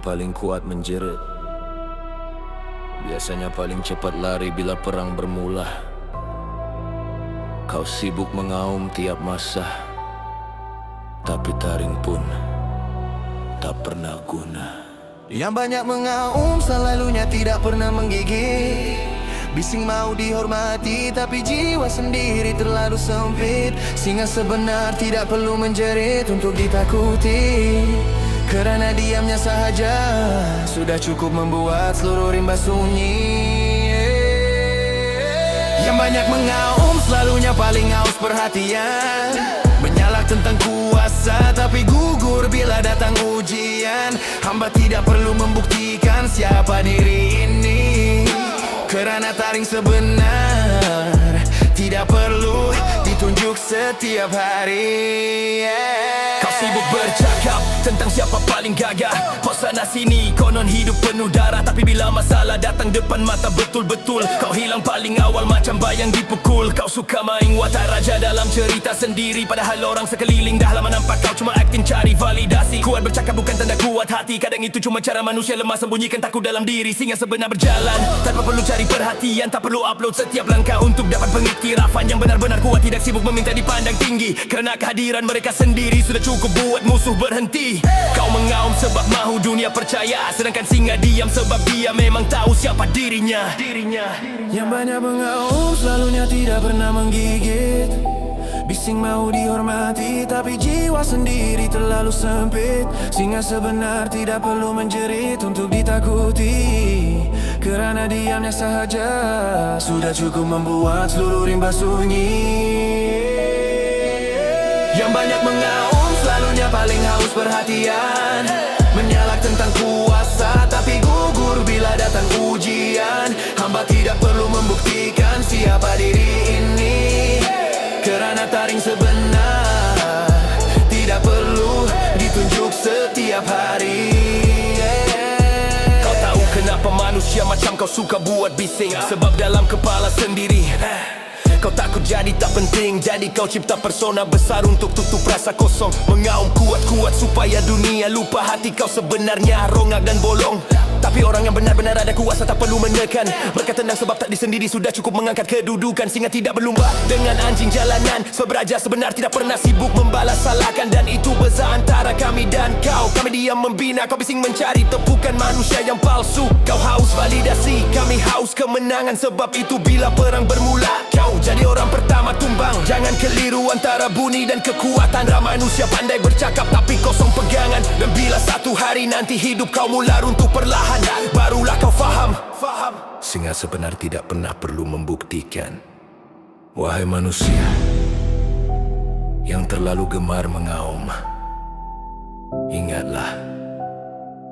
paling kuat menjerit. Biasanya paling cepat lari bila perang bermula. Kau sibuk mengaum tiap masa, tapi taring pun tak pernah guna. Yang banyak mengaum selalunya tidak pernah menggigit. Bising mau dihormati tapi jiwa sendiri terlalu sempit. Singa sebenar tidak perlu menjerit untuk ditakuti, kerana diamnya sahaja sudah cukup membuat seluruh rimba sunyi. Yang banyak mengaum selalunya paling haus perhatian, menyalak tentang kuasa tapi gugur bila datang ujian. Hamba tidak perlu membuktikan siapa diri ini, kerana taring sebenar tidak perlu ditunjuk setiap hari. Kau sibuk bercakap tentang siapa paling gagah. Kau sana sini konon hidup penuh darah, tapi bila masalah datang depan mata betul-betul kau hilang paling awal macam bayang dipukul. Kau suka main watak raja dalam cerita sendiri, padahal orang sekeliling dah lama nampak kau cuma akting cari validasi. Kuat bercakap bukan tanda kuat hati, kadang itu cuma cara manusia lemah sembunyikan takut dalam diri. Singa sebenar berjalan tanpa perlu cari perhatian, tak perlu upload setiap langkah untuk dapat pengiktirafan. Yang benar-benar kuat tidak sibuk meminta dipandang tinggi, kerana kehadiran mereka sendiri sudah cukup buat musuh berhenti. Kau mengaum sebab mahu dunia percaya, sedangkan singa diam sebab dia memang tahu siapa dirinya. Yang banyak mengaum selalunya tidak pernah menggigit. Bising mau dihormati tapi jiwa sendiri terlalu sempit. Singa sebenar tidak perlu menjerit untuk ditakuti, kerana diamnya sahaja sudah cukup membuat seluruh rimba sunyi. Yang banyak mengaum selalunya paling haus perhatian, menyalak tentang kuasa tapi gugur bila datang ujian. Hamba tidak perlu membuktikan siapa diri ini, kerana taring sebenar tidak perlu ditunjuk setiap hari. Kau tahu kenapa manusia macam kau suka buat bising? Sebab dalam kepala sendiri kau takut jadi tak penting, jadi kau cipta persona besar untuk tutup rasa kosong. Mengaum kuat-kuat supaya dunia lupa hati kau sebenarnya rongak dan bolong. Tapi orang yang benar-benar ada kuasa tak perlu menekan. Mereka tenang sebab tak disendiri sudah cukup mengangkat kedudukan. Singa tidak berlumba dengan anjing jalanan, sebab raja sebenar tidak pernah sibuk membalas salahkan. Dan itu beza antara kami dan kau. Kami diam membina, kau bising mencari tepukan manusia yang palsu. Kau haus validasi, kami haus kemenangan. Sebab itu bila perang bermula kau jadi orang pertama tumbang. Jangan keliru antara bunyi dan kekuatan. Manusia pandai bercakap tapi kosong pegangan. Dan bila satu hari nanti hidup kau mula runtuh perlahan, barulah kau faham. Singa sebenar tidak pernah perlu membuktikan. Wahai manusia yang terlalu gemar mengaum, ingatlah,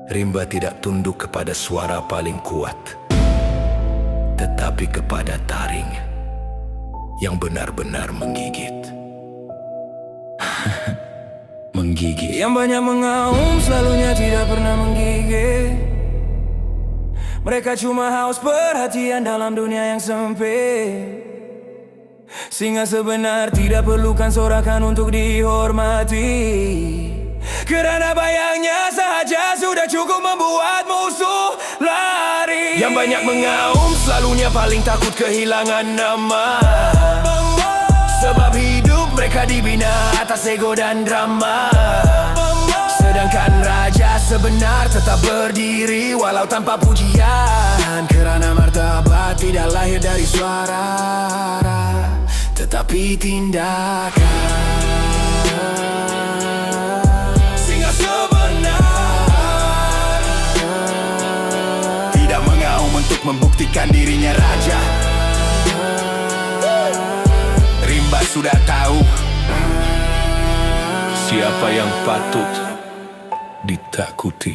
rimba tidak tunduk kepada suara paling kuat, tetapi kepada taring yang benar-benar menggigit. Menggigit. Yang banyak mengaum selalunya tidak pernah menggigit. Mereka cuma haus perhatian dalam dunia yang sempit. Singa sebenar tidak perlukan sorakan untuk dihormati, kerana bayangnya sahaja sudah cukup membuat musuh lari. Yang banyak mengaum selalunya paling takut kehilangan nama, sebab hidup mereka dibina atas ego dan drama. Sedangkan raja sebenar tetap berdiri walau tanpa pujian, kerana martabat tidak lahir dari suara, tetapi tindakan. Singa sebenar tidak mengaum untuk membuktikan dirinya raja. Rimba sudah tahu Siapa yang patut ditakuti.